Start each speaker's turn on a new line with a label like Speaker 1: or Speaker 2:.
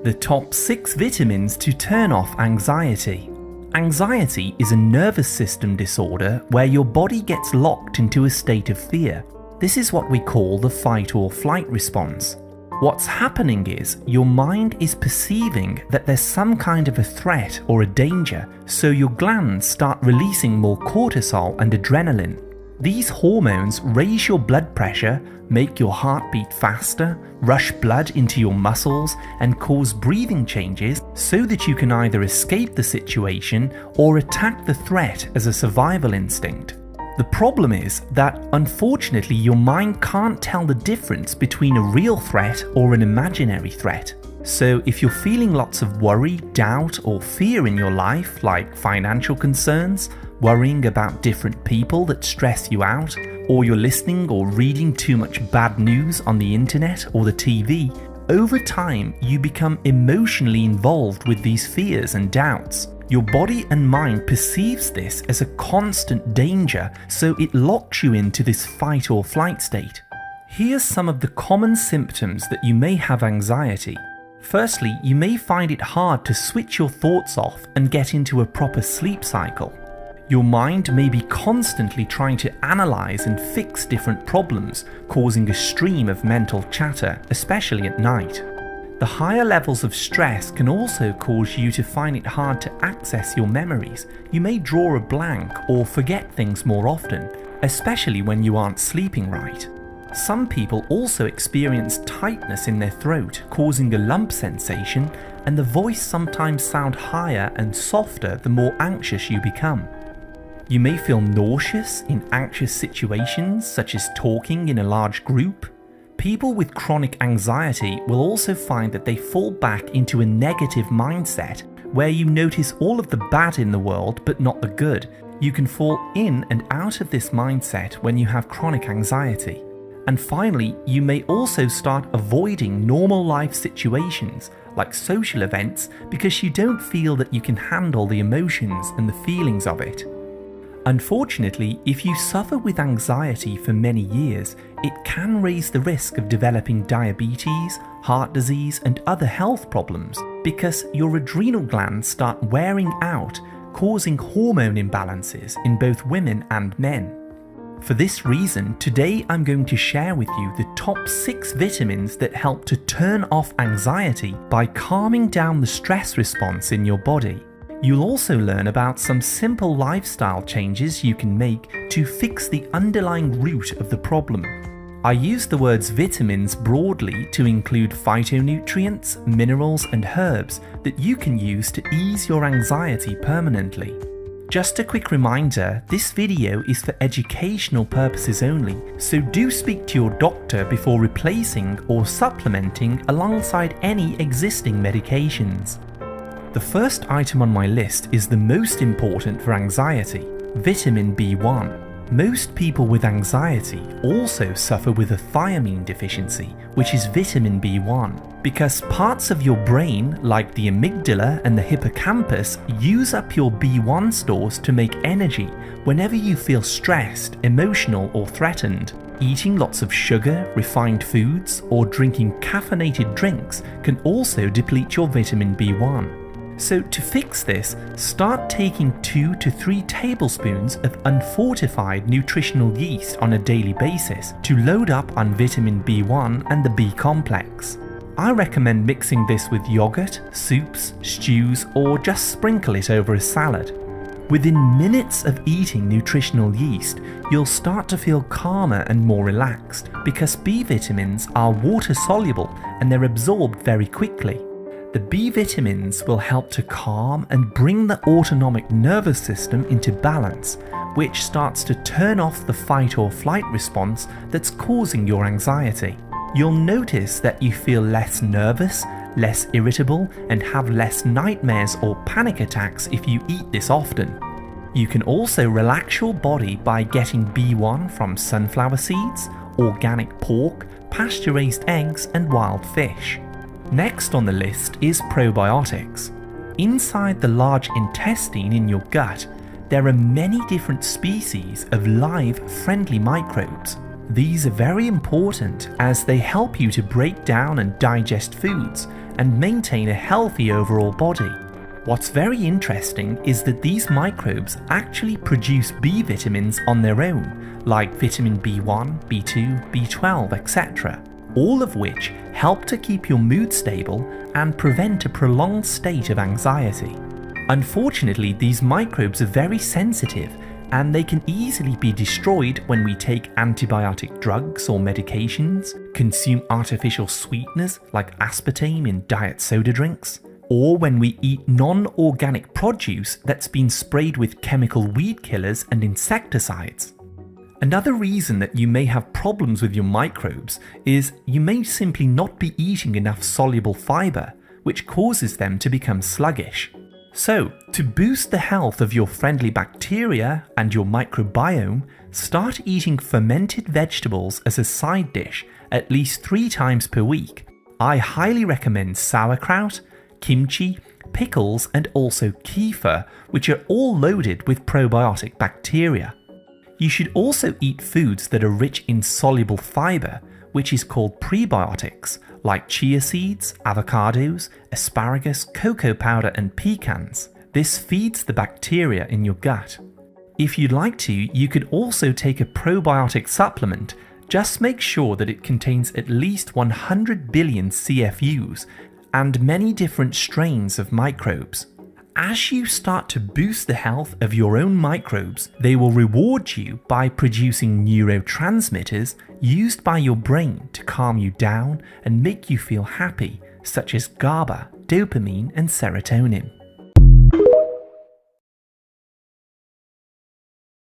Speaker 1: The top 6 vitamins to turn off anxiety. Anxiety is a nervous system disorder where your body gets locked into a state of fear. This is what we call the fight or flight response. What's happening is your mind is perceiving that there's some kind of a threat or a danger, so your glands start releasing more cortisol and adrenaline. These hormones raise your blood pressure, make your heart beat faster, rush blood into your muscles, and cause breathing changes so that you can either escape the situation or attack the threat as a survival instinct. The problem is that, unfortunately, your mind can't tell the difference between a real threat or an imaginary threat. So if you're feeling lots of worry, doubt, or fear in your life, like financial concerns, worrying about different people that stress you out, or you're listening or reading too much bad news on the internet or the TV, over time you become emotionally involved with these fears and doubts. Your body and mind perceives this as a constant danger, so it locks you into this fight or flight state. Here's some of the common symptoms that you may have anxiety. Firstly, you may find it hard to switch your thoughts off and get into a proper sleep cycle. Your mind may be constantly trying to analyze and fix different problems, causing a stream of mental chatter, especially at night. The higher levels of stress can also cause you to find it hard to access your memories. You may draw a blank or forget things more often, especially when you aren't sleeping right. Some people also experience tightness in their throat, causing a lump sensation, and the voice sometimes sounds higher and softer the more anxious you become. You may feel nauseous in anxious situations, such as talking in a large group. People with chronic anxiety will also find that they fall back into a negative mindset, where you notice all of the bad in the world but not the good. You can fall in and out of this mindset when you have chronic anxiety. And finally, you may also start avoiding normal life situations, like social events, because you don't feel that you can handle the emotions and the feelings of it. Unfortunately, if you suffer with anxiety for many years, it can raise the risk of developing diabetes, heart disease, and other health problems because your adrenal glands start wearing out, causing hormone imbalances in both women and men. For this reason, today I'm going to share with you the top 6 vitamins that help to turn off anxiety by calming down the stress response in your body. You'll also learn about some simple lifestyle changes you can make to fix the underlying root of the problem. I use the words vitamins broadly to include phytonutrients, minerals, and herbs that you can use to ease your anxiety permanently. Just a quick reminder, this video is for educational purposes only, so do speak to your doctor before replacing or supplementing alongside any existing medications. The first item on my list is the most important for anxiety, vitamin B1. Most people with anxiety also suffer with a thiamine deficiency, which is vitamin B1, because parts of your brain, like the amygdala and the hippocampus, use up your B1 stores to make energy whenever you feel stressed, emotional, or threatened. Eating lots of sugar, refined foods, or drinking caffeinated drinks can also deplete your vitamin B1. So to fix this, start taking 2 to 3 tablespoons of unfortified nutritional yeast on a daily basis to load up on vitamin B1 and the B complex. I recommend mixing this with yogurt, soups, stews, or just sprinkle it over a salad. Within minutes of eating nutritional yeast, you'll start to feel calmer and more relaxed because B vitamins are water soluble and they're absorbed very quickly. The B vitamins will help to calm and bring the autonomic nervous system into balance, which starts to turn off the fight or flight response that's causing your anxiety. You'll notice that you feel less nervous, less irritable, and have less nightmares or panic attacks if you eat this often. You can also relax your body by getting B1 from sunflower seeds, organic pork, pasture-raised eggs, and wild fish. Next on the list is probiotics. Inside the large intestine in your gut, there are many different species of live, friendly microbes. These are very important as they help you to break down and digest foods, and maintain a healthy overall body. What's very interesting is that these microbes actually produce B vitamins on their own, like vitamin B1, B2, B12, etc., all of which help to keep your mood stable and prevent a prolonged state of anxiety. Unfortunately, these microbes are very sensitive and they can easily be destroyed when we take antibiotic drugs or medications, consume artificial sweeteners like aspartame in diet soda drinks, or when we eat non-organic produce that's been sprayed with chemical weed killers and insecticides. Another reason that you may have problems with your microbes is you may simply not be eating enough soluble fiber, which causes them to become sluggish. So, to boost the health of your friendly bacteria and your microbiome, start eating fermented vegetables as a side dish at least 3 times per week. I highly recommend sauerkraut, kimchi, pickles, and also kefir, which are all loaded with probiotic bacteria. You should also eat foods that are rich in soluble fiber, which is called prebiotics, like chia seeds, avocados, asparagus, cocoa powder, and pecans. This feeds the bacteria in your gut. If you'd like to, you could also take a probiotic supplement. Just make sure that it contains at least 100 billion CFUs and many different strains of microbes. As you start to boost the health of your own microbes, they will reward you by producing neurotransmitters used by your brain to calm you down and make you feel happy, such as GABA, dopamine, and serotonin.